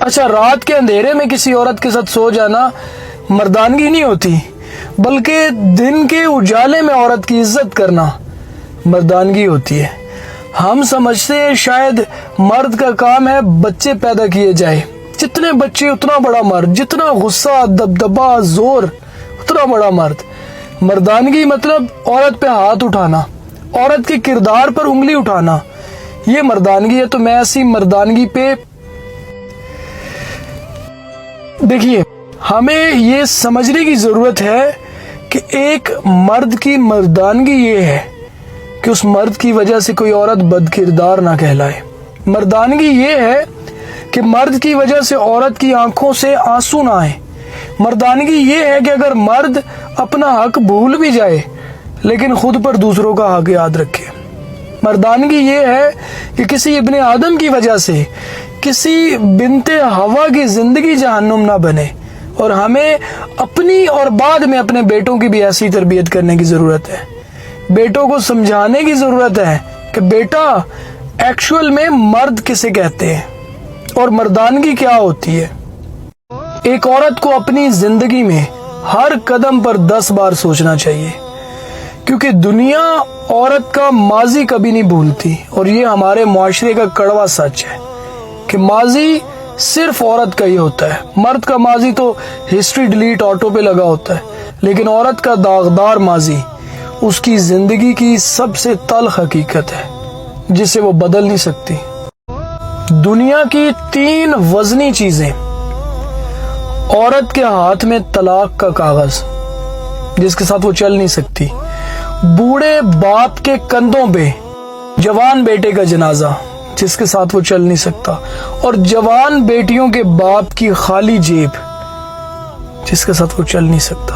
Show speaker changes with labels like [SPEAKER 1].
[SPEAKER 1] اچھا، رات کے اندھیرے میں کسی عورت کے ساتھ سو جانا مردانگی نہیں ہوتی، بلکہ دن کے اجالے میں عورت کی عزت کرنا مردانگی ہوتی ہے۔ ہم سمجھتے ہیں شاید مرد کا کام ہے بچے پیدا کیے جائے، جتنے بچے اتنا بڑا مرد، جتنا غصہ، دبدبا، زور اتنا بڑا مرد۔ مردانگی مطلب عورت پہ ہاتھ اٹھانا، عورت کے کردار پر انگلی اٹھانا، یہ مردانگی ہے۔ تو میں ایسی مردانگی پہ دیکھیے، ہمیں یہ سمجھنے کی ضرورت ہے کہ ایک مرد کی مردانگی یہ ہے کہ اس مرد کی وجہ سے کوئی عورت بد کردار نہ کہلائے۔ مردانگی یہ ہے کہ مرد کی وجہ سے عورت کی آنکھوں سے آنسو نہ آئے۔ مردانگی یہ ہے کہ اگر مرد اپنا حق بھول بھی جائے لیکن خود پر دوسروں کا حق یاد رکھے۔ مردانگی یہ ہے کہ کسی ابن آدم کی وجہ سے کسی بنت ہوا کی زندگی جہنم نہ بنے، اور ہمیں اپنی اور بعد میں اپنے بیٹوں کی بھی ایسی تربیت کرنے کی ضرورت ہے۔ بیٹوں کو سمجھانے کی ضرورت ہے کہ بیٹا ایکچول میں مرد کسے کہتے ہیں اور مردانگی کیا ہوتی ہے۔ ایک عورت کو اپنی زندگی میں ہر قدم پر 10 بار سوچنا چاہیے، کیونکہ دنیا عورت کا ماضی کبھی نہیں بھولتی، اور یہ ہمارے معاشرے کا کڑوا سچ ہے کہ ماضی صرف عورت کا ہی ہوتا ہے۔ مرد کا ماضی تو ہسٹری ڈیلیٹ آٹو پہ لگا ہوتا ہے، لیکن عورت کا داغدار ماضی اس کی زندگی کی سب سے تلخ حقیقت ہے جسے وہ بدل نہیں سکتی۔ دنیا کی 3 وزنی چیزیں: عورت کے ہاتھ میں طلاق کا کاغذ جس کے ساتھ وہ چل نہیں سکتی، بوڑھے باپ کے کندھوں پہ جوان بیٹے کا جنازہ جس کے ساتھ وہ چل نہیں سکتا، اور جوان بیٹیوں کے باپ کی خالی جیب جس کے ساتھ وہ چل نہیں سکتا۔